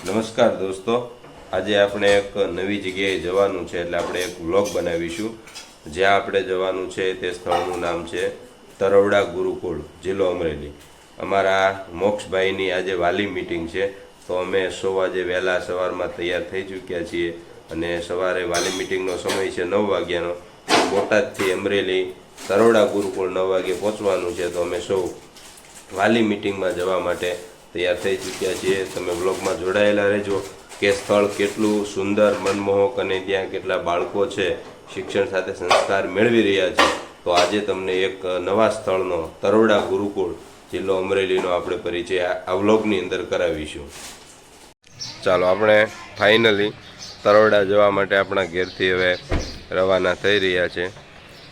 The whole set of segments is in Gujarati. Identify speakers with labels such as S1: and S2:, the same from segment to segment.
S1: નમસ્કાર દોસ્તો, આજે આપણે એક નવી જગ્યાએ જવાનું છે એટલે આપણે એક વ્લોગ બનાવીશું. જ્યાં આપણે જવાનું છે તે સ્થળનું નામ છે તરોડા ગુરુકુળ, જિલ્લો અમરેલી. અમારા મોક્ષભાઈની આજે વાલી મીટિંગ છે, તો અમે 100 વાગે વહેલા સવારમાં તૈયાર થઈ ચૂક્યા છીએ અને સવારે વાલી મીટિંગનો સમય છે 9 વાગ્યાનો. બોટાદથી અમરેલી તરોડા ગુરુકુળ 9 વાગે પહોંચવાનું છે, તો અમે સૌ વાલી મીટિંગમાં જવા માટે તૈયાર થઈ ચૂક્યા છીએ. તમે બ્લોગમાં જોડાયેલા રહેજો કે સ્થળ કેટલું સુંદર, મનમોહક અને ત્યાં કેટલા બાળકો છે શિક્ષણ સાથે સંસ્કાર મેળવી રહ્યા છે. તો આજે તમને એક નવા સ્થળનો તરોડા ગુરુકુળ, જિલ્લો અમરેલીનો આપણે પરિચય આ વ્લોગની અંદર કરાવીશું. ચાલો, આપણે ફાઇનલી તરોડા જવા માટે આપણા ઘેરથી હવે રવાના થઈ રહ્યા છે.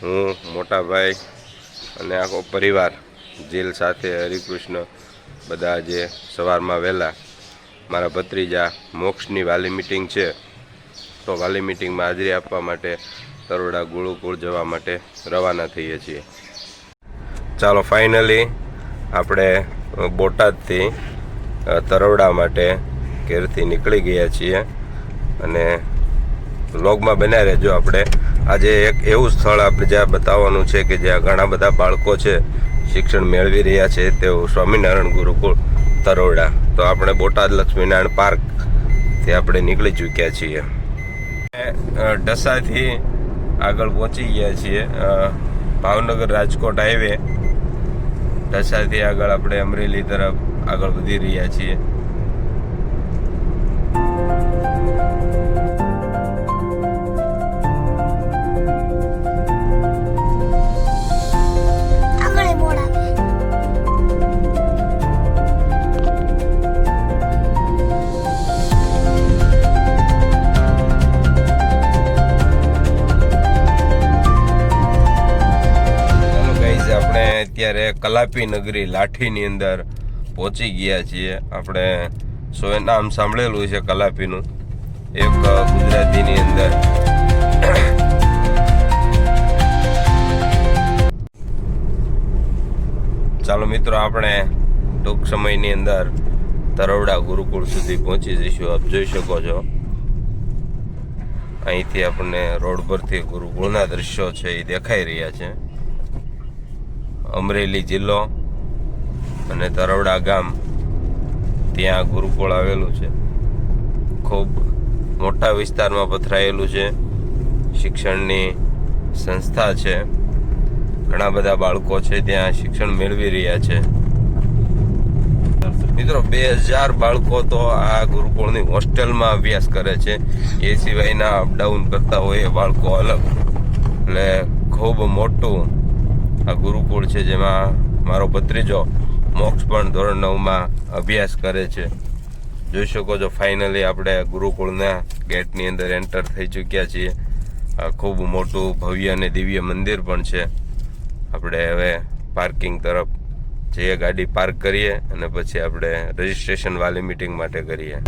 S1: હું, મોટા ભાઈ અને આખો પરિવાર જીલ સાથે, હરિકૃષ્ણ બધા જે સવારમાં વહેલા મારા ભત્રીજા મોક્ષની વાલી મીટિંગ છે, તો વાલી મીટિંગમાં હાજરી આપવા માટે તરોડા ગુરુકુળ જવા માટે રવાના થઈએ છીએ. ચાલો, ફાઇનલી આપણે બોટાદથી તરોડા માટે ઘેરથી નીકળી ગયા છીએ અને વ્લોગમાં બન્યા રહેજો. આપણે આજે એક એવું સ્થળ આપણે જ્યાં બતાવવાનું છે કે જ્યાં ઘણા બધા બાળકો છે શિક્ષણ મેળવી રહ્યા છે, તેવું સ્વામિનારાયણ ગુરુકુળ તરોડા. તો આપણે બોટાદ લક્ષ્મીનારાયણ પાર્કથી આપણે નીકળી ચૂક્યા છીએ. ઢસાથી આગળ પહોંચી ગયા છીએ. ભાવનગર રાજકોટ હાઈવે ઢસાથી આગળ આપણે અમરેલી તરફ આગળ વધી રહ્યા છીએ. અત્યારે કલાપી નગરી લાઠીની અંદર પહોંચી ગયા છીએ. આપણે સૌએ નામ સાંભળેલું છે કલાપીનું, એક ગુજરાતીની અંદર. ચાલો મિત્રો, આપણે ટૂંક સમયની અંદર તરોડા ગુરુકુળ સુધી પહોંચી જઈશું. આપ જોઈ શકો છો, અહીંથી આપણને રોડ પરથી ગુરુકુળના દ્રશ્યો છે એ દેખાઈ રહ્યા છે. અમરેલી જિલ્લો અને તરોડા ગામ, ત્યાં ગુરુકુળ આવેલું છે. ખૂબ મોટા વિસ્તારમાં પથરાયેલું છે. શિક્ષણની સંસ્થા છે. ઘણા બધા બાળકો છે ત્યાં શિક્ષણ મેળવી રહ્યા છે. મિત્રો, 2000 બાળકો તો આ ગુરુકુળની હોસ્ટેલમાં અભ્યાસ કરે છે. એ સિવાયના અપડાઉન કરતા હોય એ બાળકો અલગ. એટલે ખૂબ મોટું આ ગુરુકુળ છે, જેમાં મારો ભત્રીજો મોક્ષ પણ ધોરણ 9માં અભ્યાસ કરે છે. જોઈ શકો છો, ફાઇનલી આપણે ગુરુકુળના ગેટની અંદર એન્ટર થઈ ચૂક્યા છીએ. આ ખૂબ મોટું ભવ્ય અને દિવ્ય મંદિર પણ છે. આપણે હવે પાર્કિંગ તરફ જઈએ, ગાડી પાર્ક કરીએ અને પછી આપણે રજીસ્ટ્રેશન વાલી મીટિંગ માટે કરીએ.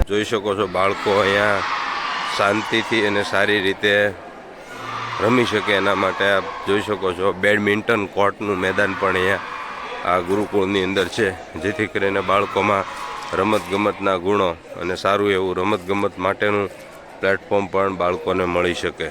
S1: જોઈ શકો છો, બાળકો અહીંયા શાંતિથી અને સારી રીતે રમી શકે એના માટે આપ જોઈ શકો છો બેડમિન્ટન કોર્ટનું મેદાન પણ અહીંયા આ ગુરુકુળની અંદર છે, જેથી કરીને બાળકોમાં રમતગમતના ગુણો અને સારું એવું રમતગમત માટેનું પ્લેટફોર્મ પણ બાળકોને મળી શકે.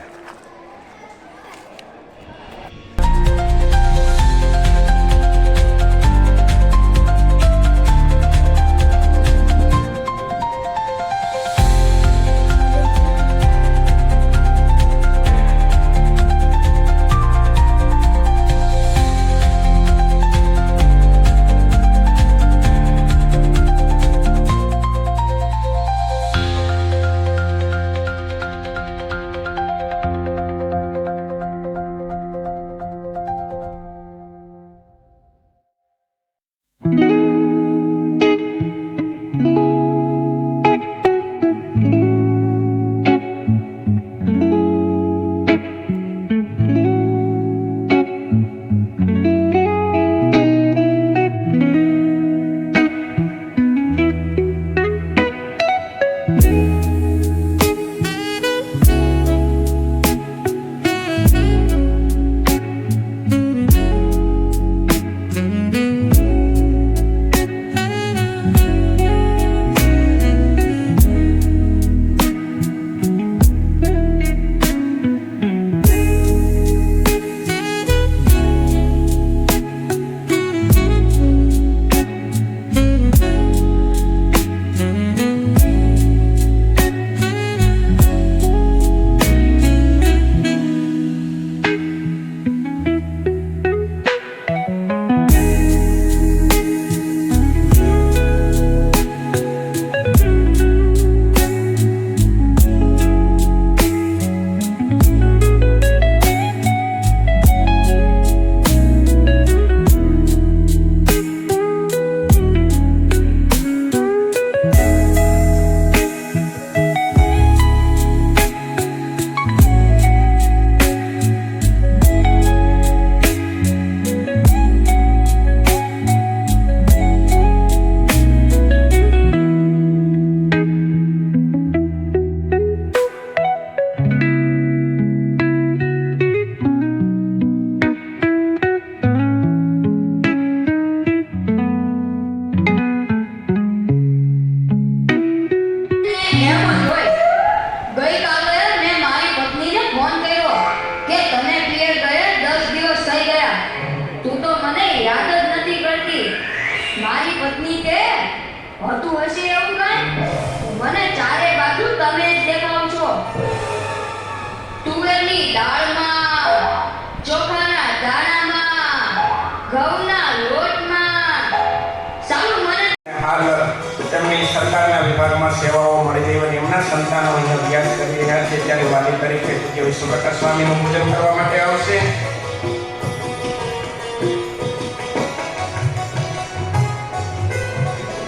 S2: ત્યારે વાલી તરીકે પૂજ્ય વિશ્વપ્રકાશ સ્વામીનું પૂજન કરવા માટે આવશે.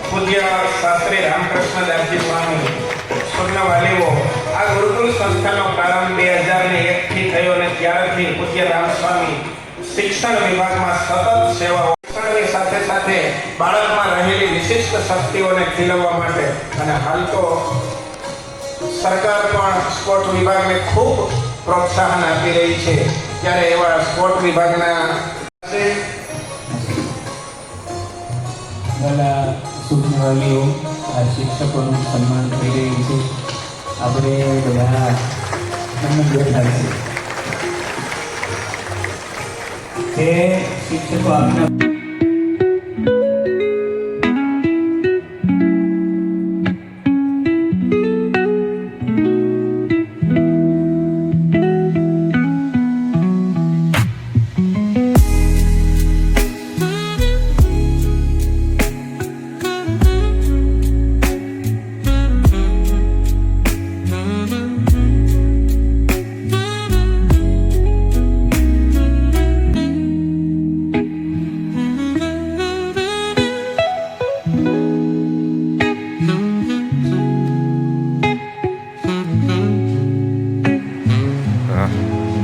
S2: પૂજ્ય શાસ્ત્રી રામકૃષ્ણ દાસજી સ્વામી સ્વર્ણવાલીઓ આ ગુરુકુળ સંસ્થાનો પ્રારંભ 2001 થી થયો અને ત્યારથી પૂજ્ય રામસ્વામી શિક્ષણ વિભાગમાં સતત સેવાઓ શિક્ષણની સાથે સાથે બાળકમાં રહેલી વિશિષ્ટ શક્તિઓને ખીલવવા માટે અને હાલ તો સરકાર પણ સ્પોર્ટ વિભાગને ખૂબ પ્રોત્સાહન આપી રહી છે. ત્યારે એવા સ્પોર્ટ વિભાગના
S3: સૂચનાવલીઓ આ શિક્ષકોનું સન્માન થઈ રહ્યું છે. આપણે બધા બેઠા છે કે શિક્ષકો આપના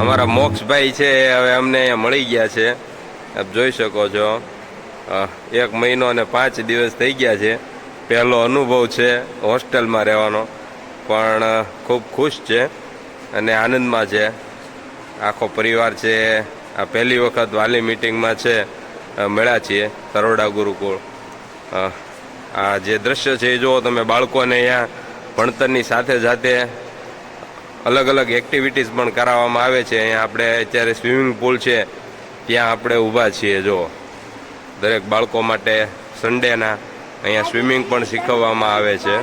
S1: અમારા મોક્ષભાઈ છે હવે અમને અહીંયા મળી ગયા છે. આપ જોઈ શકો છો 1 મહિનો અને 5 દિવસ થઈ ગયા છે. પહેલો અનુભવ છે હોસ્ટેલમાં રહેવાનો, પણ ખૂબ ખુશ છે અને આનંદમાં છે. આખો પરિવાર છે. આ પહેલી વખત વાલી મિટિંગમાં છે મળ્યા છીએ તરોડા ગુરુકુળ. આ જે દ્રશ્ય છે એ જુઓ તમે. બાળકોને અહીંયા ભણતરની સાથે સાથે અલગ અલગ એક્ટિવિટીઝ પણ કરાવવામાં આવે છે. અહીંયા આપણે અત્યારે સ્વિમિંગ પુલ છે ત્યાં આપણે ઊભા છીએ. જો દરેક બાળકો માટે સન્ડેના અહીંયા સ્વિમિંગ પણ શીખવવામાં આવે છે.